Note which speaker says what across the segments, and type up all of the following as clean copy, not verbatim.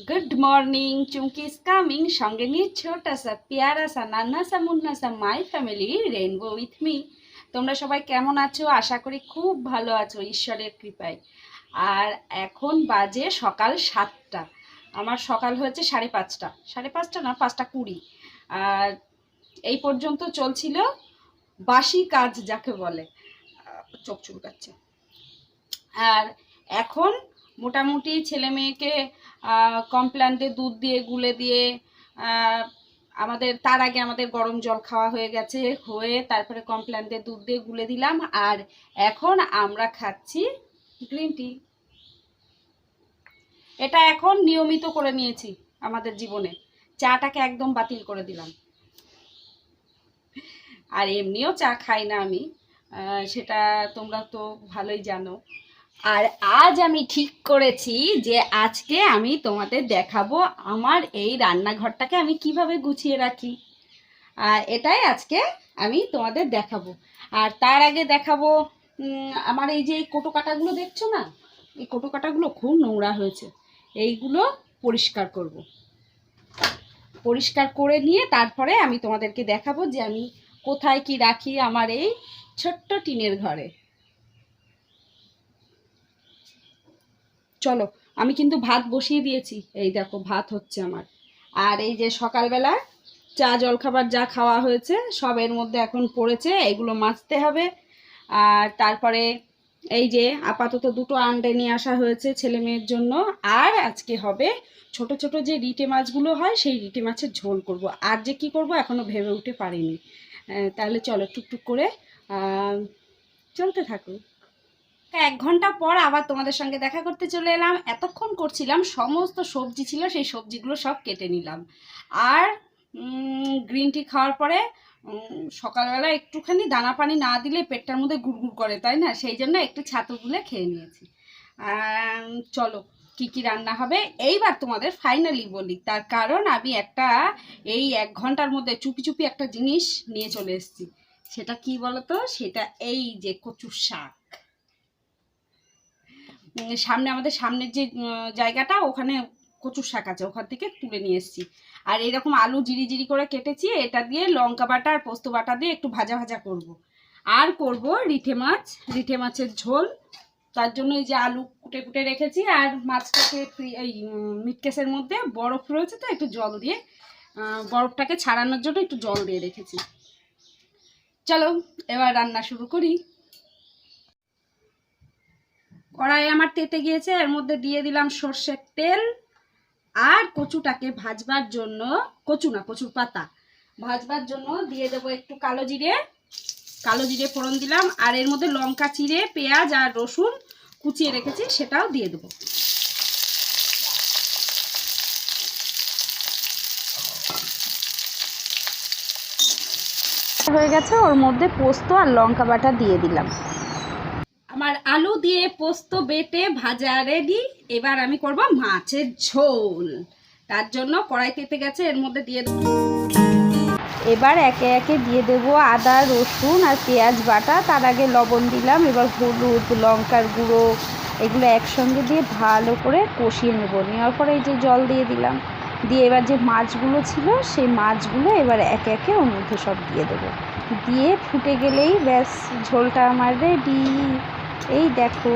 Speaker 1: Good morning Chumki is coming संगे নিয়ে ছোটা সা প্যারা সা নান্না সা মুন্না সা my family rainbow with me. তোমরা সবাই কেমন আছো? আশা করি খুব ভালো আছো ঈশ্বরের কৃপায়। আর এখন বাজে সকাল 7টা। আমার সকাল হয়েছে 5:30, 5:30 না 5:20। আর এই পর্যন্ত চলছিল বাসি কাজ যাকে বলে, চোখ চুলকাচ্ছে। আর এখন মোটামুটি ছেলে মেয়েকে কমপ্ল্যান দিয়ে দুধ দিয়ে গুলে দিয়ে আমাদের তার আগে আমাদের গরম জল খাওয়া হয়ে গেছে, হয়ে তারপরে কমপ্ল্যান দিয়ে দুধ দিয়ে গুলে দিলাম। আর এখন আমরা খাচ্ছি গ্রিন টি। এটা এখন নিয়মিত করে নিয়েছি আমাদের জীবনে, চাটাকে একদম বাতিল করে দিলাম। আর এমনিও চা খাই না আমি, সেটা তোমরা তো ভালোই জানো। আর আজ আমি ঠিক করেছি যে আজকে আমি তোমাদের দেখাবো আমার এই রান্নাঘরটাকে আমি কিভাবে গুছিয়ে রাখি। আর এটাই আজকে আমি তোমাদের দেখাবো। আর তার আগে দেখাবো আমার এই যে কোটো কাটাগুলো দেখছো না, এই কোটো কাটাগুলো খুব নোংরা হয়েছে, এইগুলো পরিষ্কার করব। পরিষ্কার করে নিয়ে তারপরে আমি তোমাদেরকে দেখাবো যে আমি কোথায় কি রাখি আমার এই ছোট্ট টিনের ঘরে। চলো, আমি কিন্তু ভাত বসিয়ে দিয়েছি, এই দেখো ভাত হচ্ছে আমার। আর এই যে সকালবেলা চা জলখাবার যা খাওয়া হয়েছে সব এর মধ্যে এখন পড়েছে, এগুলো মাজতে হবে। আর তারপরে এই যে আপাতত দুটো আন্ডা নিয়ে আসা হয়েছে ছেলে মেয়ের জন্য। আর আজকে হবে ছোট ছোট যে রিটে মাছগুলো হয় সেই রিটে মাছের ঝোল করব। আর যে কি করব এখনো ভেবে উঠতে পারিনি। তাহলে চলো টুকটুক করে চলতে থাকো। 1 ঘন্টা পর আবার তোমাদের সঙ্গে দেখা করতে চলে এলাম। এতক্ষণ করছিলাম, সমস্ত সবজি ছিল সেই সবজিগুলো সব কেটে নিলাম। আর গ্রিন টি খাওয়ার পরে সকালবেলা একটুখানি দানা পানি না দিলে পেটটার মধ্যে গুড়গুড় করে, তাই না? সেই জন্য একটু ছাতু গুলে খেয়ে নিয়েছি। চলো কি কি রান্না হবে এইবার তোমাদের ফাইনালি বলি। তার কারণ আমি এই 1 ঘন্টার মধ্যে চুপি চুপি একটা জিনিস নিয়ে চলে এসেছি। সেটা কি বলতো? সেটা এই যে কচুর শাক। আমাদের সামনের যে জায়গাটা, ওখানে কচুর শাক আছে, ওখান থেকে তুলে নিয়ে এসেছি। আর এরকম আলু জিরি জিরি করে কেটেছি, এটা দিয়ে লঙ্কা বাটা আর পোস্ত বাটা দিয়ে একটু ভাজা ভাজা করব। আর করব রিঠে মাছের ঝোল। তার জন্য এই যে আলু কুটে কুটে রেখেছি, আর মাছটাকে এই মিটকেসের মধ্যে বরফ রয়েছে তো একটু জল দিয়ে, বরফটাকে ছাড়ানোর জন্য একটু জল দিয়ে রেখেছি। চলো এবার রান্না শুরু করি। কড়াই আমার তেতে গিয়েছে, এর মধ্যে দিয়ে দিলাম সর্ষের তেল। আর কচুটাকে ভাজবার জন্য, কচুর পাতা ভাজবার জন্য দিয়ে দেবো একটু কালো জিরে ফোড়ন দিলাম। আর এর মধ্যে লঙ্কা চিড়ে, পেঁয়াজ আর রসুন কুচিয়ে রেখেছি, সেটাও দিয়ে দেবো। হয়ে গেছে, ওর মধ্যে পোস্ত আর লঙ্কা বাটা দিয়ে দিলাম। আমার আলু দিয়ে পোস্ত বেটে ভাজা রেডি। এবার আমি করব মাছের ঝোল। তার জন্য কড়াই তেতে গেছে, এর মধ্যে দিয়ে দেবো। এবার একে একে দিয়ে দেব আদা রসুন আর পেঁয়াজ বাটা। তার আগে লবণ দিলাম, এবার হলুদ লঙ্কার গুঁড়ো এগুলো একসঙ্গে দিয়ে ভালো করে কষিয়ে নেব। নেওয়ার পরে এই যে জল দিয়ে দিলাম, দিয়ে এবার যে মাছগুলো ছিল সেই মাছগুলো এবার একে একে ওর মধ্যে সব দিয়ে দেবো। দিয়ে ফুটে গেলেই ব্যাস ঝোলটা আমার রেডি। এই দেখো।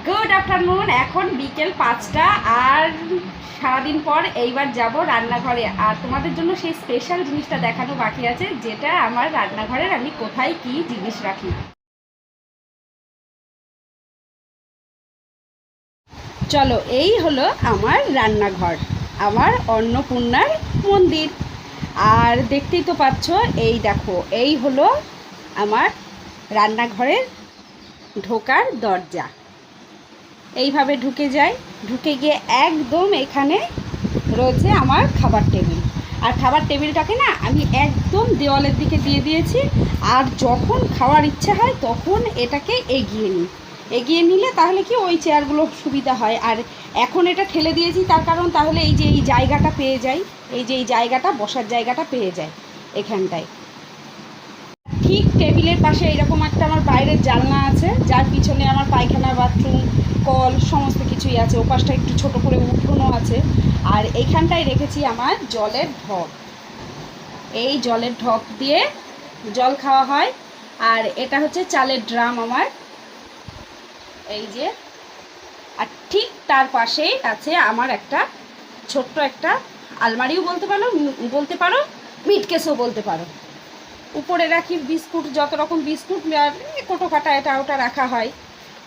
Speaker 1: গুড আফটারনুন, এখন বিকেল 5টা। আর সারাদিন পর এইবার যাব রান্নাঘরে। আর তোমাদের জন্য সেই স্পেশাল জিনিসটা দেখানো বাকি আছে, যেটা আমার রান্নাঘরের আমি কোথায় কি জিনিস রাখি। চলো, এই হলো আমার রান্নাঘর, আমার অন্নপূর্ণার মন্দির। আর দেখতেই তো পাচ্ছ, এই দেখো এই হলো আমার রান্নাঘরের ঢোকার দরজা। এইভাবে ঢুকে যাই, ঢুকে গিয়ে একদম এখানে রয়েছে আমার খাবার টেবিল। আর খাবার টেবিলটাকে না আমি একদম দেওয়ালের দিকে দিয়ে দিয়েছি। আর যখন খাওয়ার ইচ্ছে হয় তখন এটাকে এগিয়ে নিলে তাহলে কি ওই চেয়ারগুলো সুবিধা হয়। আর এখন এটা ঠেলে দিয়েছি তার কারণ তাহলে এই যে এই জায়গাটা পেয়ে যাই, এই যে এই জায়গাটা বসার জায়গাটা পেয়ে যায় এখানটায়। ঠিক টেবিলের পাশে এইরকম একটা আমার বাইরের জানলা আছে, যার পিছনে আমার পায়খানা, বাথরুম, কল সমস্ত কিছুই আছে। ওপাশটা একটু ছোট করে উঠোনও আছে। আর এইখানটায় রেখেছি আমার জলের ঢপ। এই জলের ঢপ দিয়ে জল খাওয়া হয়। আর এটা হচ্ছে চালের ড্রাম আমার, এই যে। আর ঠিক তার পাশেই আছে আমার একটা ছোট্ট একটা আলমারিও বলতে পারো, মিটকেসও বলতে পারো। উপরে রাখি বিস্কুট, যত রকম বিস্কুট আর কোটো কাটা এটা ওটা রাখা হয়।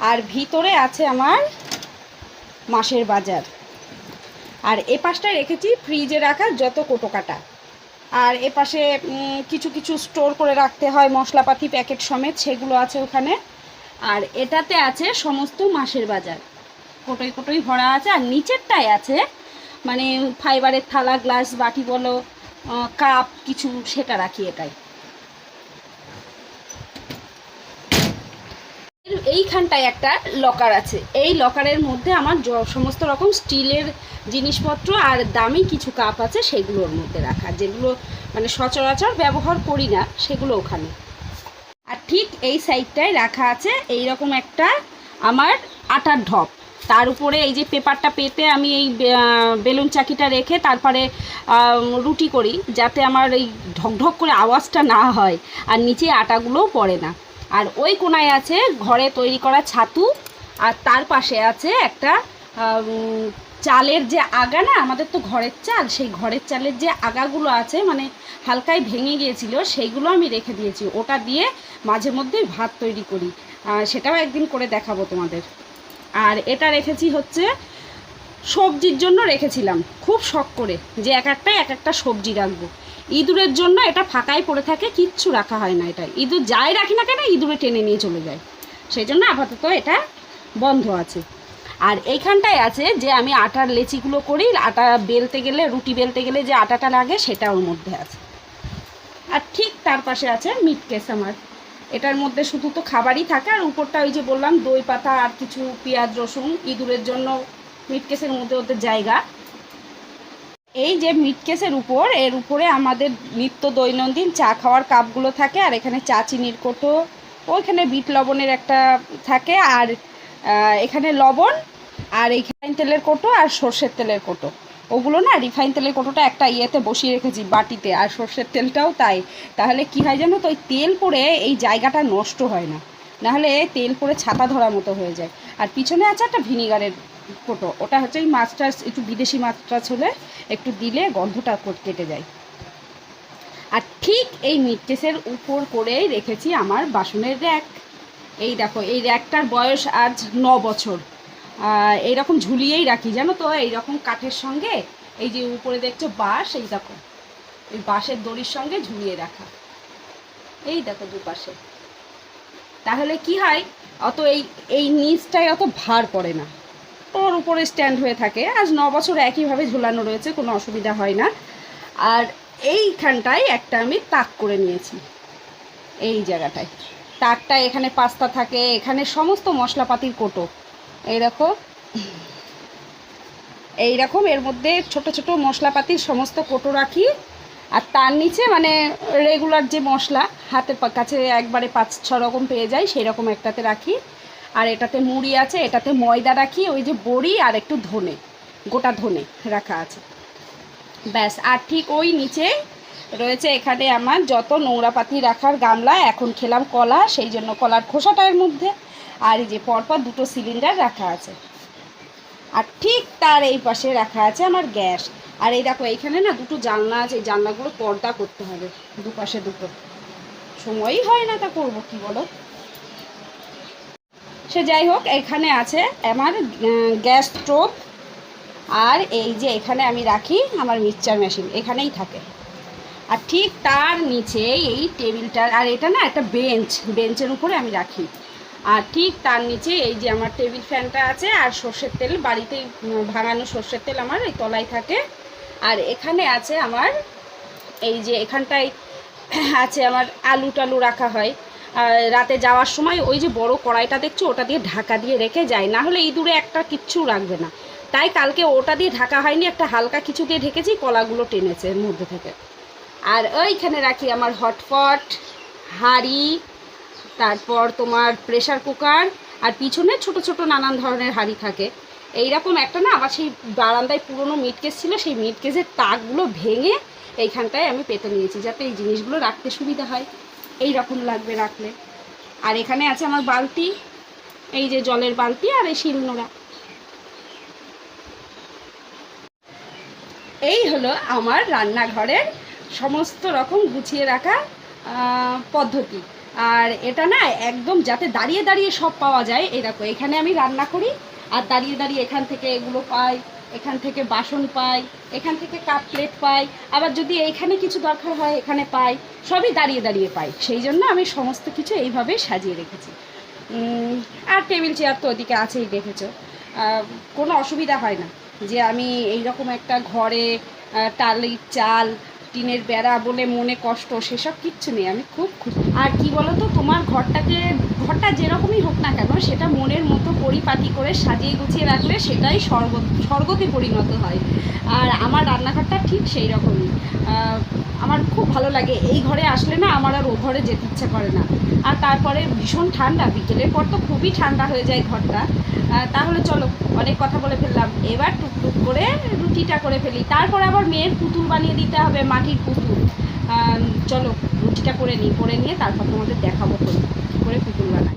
Speaker 1: আর ভিতরে আছে আমার মাসের বাজার। আর এ পাশটায় রেখেছি ফ্রিজে রাখা যত কোটো কাটা। আর এ পাশে কিছু কিছু স্টোর করে রাখতে হয় মশলাপাতি প্যাকেট সমেত, সেগুলো আছে ওখানে। আর এটাতে আছে সমস্ত মাসের বাজার, কোটোই কোটোই ভরা আছে। আর নিচেরটায় আছে মানে ফাইবারের থালা, গ্লাস, বাটি বলো, কাপ কিছু, সেটা রাখি এটাই। এইখানটায় একটা লকার আছে। এই লকারের মধ্যে আমার সমস্ত রকম স্টিলের জিনিসপত্র আর দামি কিছু কাপ আছে, সেগুলোর মধ্যে রাখা, যেগুলো মানে সচরাচর ব্যবহার করি না, সেগুলো ওখানে। আর ঠিক এই সাইডটায় রাখা আছে এই রকম একটা আমার আটার ঢপ। তার উপরে এই যে পেপারটা পেতে আমি এই বেলুন চাকিটা রেখে তারপরে রুটি করি, যাতে আমার এই ঢকঢক করে আওয়াজটা না হয় আর নিচে আটাগুলোও পড়ে না। আর ওই কোনায় আছে ঘরে তৈরি করা ছাতু। আর তার পাশে আছে একটা চালের যে আগা, না আমাদের তো ঘরের চাল, সেই ঘরের চালের যে আগাগুলো আছে মানে হালকায় ভেঙে গিয়েছিল, সেইগুলো আমি রেখে দিয়েছি। ওটা দিয়ে মাঝে মধ্যেই ভাত তৈরি করি, সেটাও একদিন করে দেখাবো তোমাদের। আর এটা রেখেছি হচ্ছে সবজির জন্য, রেখেছিলাম খুব শখ করে যে এক একটা সবজি রাখবো। ইঁদুরের জন্য এটা ফাঁকাই পড়ে থাকে, কিচ্ছু রাখা হয় না। এটা ইঁদুর যাই রাখি না কেন ইঁদুরে টেনে নিয়ে চলে যায়, সেই জন্য আপাতত এটা বন্ধ আছে। আর এইখানটায় আছে যে আমি আটার লেচিগুলো করি, আটা বেলতে গেলে, রুটি বেলতে গেলে যে আটাটা লাগে সেটা ওর মধ্যে আছে। আর ঠিক তার পাশে আছে মিট কেস আমার। এটার মধ্যে শুধু তো খাবারই থাকে, আর উপরটা ওই যে বললাম দই পাতা আর কিছু পেঁয়াজ রসুন, ইঁদুরের জন্য মিট কেসের মধ্যে ওদের জায়গা। এই যে মিট কেসের উপর, এর উপরে আমাদের নিত্য দৈনন্দিন চা খাওয়ার কাপগুলো থাকে। আর এখানে চা চিনির কোটো, ওইখানে বিট লবণের একটা থাকে, আর এখানে লবণ, আর এই রিফাইন তেলের কোটো আর সর্ষের তেলের কোটো। ওগুলো না রিফাইন তেলের কোটোটা একটা ইয়েতে বসিয়ে রেখেছি বাটিতে, আর সর্ষের তেলটাও তাই। তাহলে কি হয় জানো তো, ওই তেল পড়ে এই জায়গাটা নষ্ট হয় না, নাহলে তেল পড়ে ছাতা ধরা মতো হয়ে যায়। আর পিছনে আছে একটা ভিনিগারের কোটো, ওটা হচ্ছে এই মাছ টাছ, একটু বিদেশি মাছ টাছ হলে একটু দিলে গন্ধটা কেটে যায়। আর ঠিক এই মিটকেসের উপর করেই রেখেছি আমার বাসনের র্যাক। এই দেখো, এই র্যাকটার বয়স আজ 9 বছর। এইরকম ঝুলিয়েই রাখি জানো তো, এইরকম কাঠের সঙ্গে এই যে উপরে দেখছো বাঁশ, এই দেখো এই বাঁশের দড়ির সঙ্গে ঝুলিয়ে রাখা, এই দেখো দুপাশে। তাহলে কি হয়, অত এই নিচটায় অত ভার পড়ে না, ওর উপরে স্ট্যান্ড হয়ে থাকে। আজ 9 বছর একইভাবে ঝুলানো রয়েছে, কোনো অসুবিধা হয় না। আর এইখানটায় একটা আমি তাক করে নিয়েছি, এই জায়গাটায় তাকটা, এখানে পাস্তা থাকে, এখানে সমস্ত মশলাপাতির কোটো। এইরকম এর মধ্যে ছোট ছোট মশলাপাতির সমস্ত কোটো রাখি। আর তার নিচে মানে রেগুলার যে মশলা হাতের কাছে একবারে 5-6 রকম পেয়ে যাই, সেই রকম একটাতে রাখি। আর এটাতে মুড়ি আছে, এটাতে ময়দা রাখি, ওই যে বড়ি আর একটু ধনে, গোটা ধনে রাখা আছে, ব্যাস। আর ঠিক ওই নিচে রয়েছে এখানে আমার যত নোংরাপাতি রাখার গামলা। এখন খেলাম কলা, সেই জন্য কলার খোসাটার মধ্যে। আর এই যে পরপর 2টো সিলিন্ডার রাখা আছে। আর ঠিক তার এই পাশে রাখা আছে আমার গ্যাস। আর এই দেখো এইখানে না 2টো জানলা আছে, এই জানলাগুলো পর্দা করতে হবে, দুপাশে 2টো। সময়ই হয় না, তা করবো কি বলো। সে যাই হোক, এখানে আছে আমার গ্যাস স্টোভ। আর এই যে এখানে আমি রাখি আমার মিক্সচার মেশিন, এখানেই থাকে। আর ঠিক তার নিচে এই টেবিলটার, আর এটা না একটা বেঞ্চের উপরে আমি রাখি। আর ঠিক তার নিচে এই যে আমার টেবিল ফ্যানটা আছে, আর সর্ষের তেল, বাড়িতেই ভাঙানো সর্ষের তেল আমার এই তলায় থাকে। আর এখানে আছে আমার এই যে এখানটায় আছে আমার আলু টালু রাখা হয়। আর রাতে যাওয়ার সময় ওই যে বড় কড়াইটা দেখছো, ওটা দিয়ে ঢাকা দিয়ে রেখে যায়, না হলে ইঁদুরে একটা কিচ্ছু রাখবে না। তাই কালকে ওটা দিয়ে ঢাকা হয়নি, একটা হালকা কিছু দিয়ে ঢেকেছি, কলাগুলো টেনেছে এর মধ্যে থেকে। আর ওইখানে রাখি আমার হটপট, হাঁড়ি, তারপর তোমার প্রেসার কুকার, আর পিছনে ছোট ছোট নানান ধরনের হাঁড়ি থাকে। এইরকম একটা না আমার সেই বারান্দায় পুরনো মিট কেস ছিল, সেই মিট কেসের তাকগুলো ভেঙে এইখানটায় আমি পেতে নিয়েছি, যাতে এই জিনিসগুলো রাখতে সুবিধা হয়। এই রকম লাগবে রাখলে। আর এখানে আছে আমার বালতি, এই যে জলের বালতি, আর এই শিলনোড়া। এই হলো আমার রান্নাঘরের সমস্ত রকম গুছিয়ে রাখা পদ্ধতি। আর এটা না একদম যাতে দাঁড়িয়ে দাঁড়িয়ে সব পাওয়া যায়। এই দেখো, এখানে আমি রান্না করি আর দাঁড়িয়ে দাঁড়িয়ে এখান থেকে এগুলো পাই, এখান থেকে বাসন পাই, এখান থেকে কাপ প্লেট পাই, আবার যদি এইখানে কিছু দরকার হয় এখানে পাই, সবই দাঁড়িয়ে দাঁড়িয়ে পাই। সেই জন্য আমি সমস্ত কিছু এইভাবে সাজিয়ে রেখেছি। আর টেবিল চেয়ার তো ওদিকে আছেই, দেখেছো। কোনো অসুবিধা হয় না যে আমি এইরকম একটা ঘরে টালির চাল, টিনের বেড়া বলে মনে কষ্ট, সেসব কিচ্ছু নেই। আমি খুব খুশি। আর কি বলো তো, তোমার ঘরটা যেরকমই হোক না কেন, সেটা মনের মতো পরিপাটি করে সাজিয়ে গুছিয়ে রাখলে সেটাই স্বর্গতে পরিণত হয়। আর আমার রান্নাঘরটা ঠিক সেই রকমই। আমার খুব ভালো লাগে। এই ঘরে আসলে না আমার আর ও ঘরে যেতে ইচ্ছে করে না। আর তারপরে ভীষণ ঠান্ডা, বিকেলের পর তো খুবই ঠান্ডা হয়ে যায় ঘরটা। তাহলে চলো, অনেক কথা বলে ফেললাম, এবার টুকটুক করে রুটিটা করে ফেলি। তারপর আবার মেয়ের পুতুল বানিয়ে দিতে হবে, মাটির পুতুল। চলো রুটিটা করে নিই, করে নিয়ে তারপর তোমাদের দেখাবো কী করে পুতুল বানাই।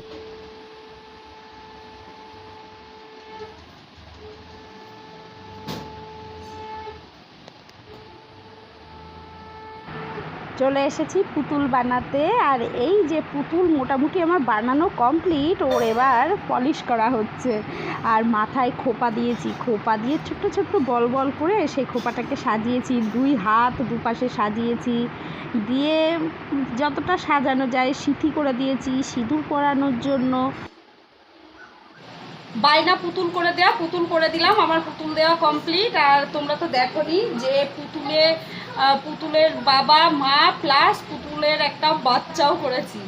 Speaker 1: চলে এসেছি পুতুল বানাতে। আর এই যে পুতুল মোটামুটি আমার বানানো কমপ্লিট, ওর এবার পলিশ করা হচ্ছে। আর মাথায় খোপা দিয়েছি, খোপা দিয়ে ছোট্ট ছোট্ট বল বল করে সেই খোপাটাকে সাজিয়েছি, দুই হাত দুপাশে সাজিয়েছি, দিয়ে যতটা সাজানো যায় সিথি করে দিয়েছি সিঁদুর পরানোর জন্য। বায়না পুতুল করে দেওয়া, পুতুল করে দিলাম, আমার পুতুল দেওয়া কমপ্লিট। আর তোমরা তো দেখোনি যে পুতুলের বাবা মা প্লাস পুতুলের একটা বাচ্চাও করেছি।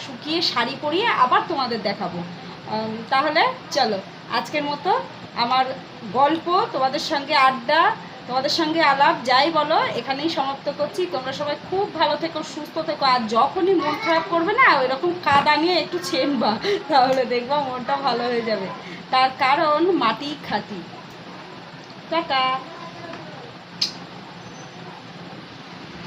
Speaker 1: শুকিয়ে শাড়ি পরিয়ে আবার তোমাদের দেখাবো। তাহলে চলো, আজকের মতো আমার গল্প, তোমাদের সঙ্গে আড্ডা, তোমাদের সঙ্গে আলাপ, যাই বলো, এখানেই সমাপ্ত করছি। তোমরা সবাই খুব ভালো থেকো, সুস্থ থেকো। আর যখনই মন খারাপ করবে না, ওই রকম কাদা নিয়ে একটু ছেনবা, তাহলে দেখবা মনটা ভালো হয়ে যাবে। তার কারণ মাটি খাঁটি। টাটা।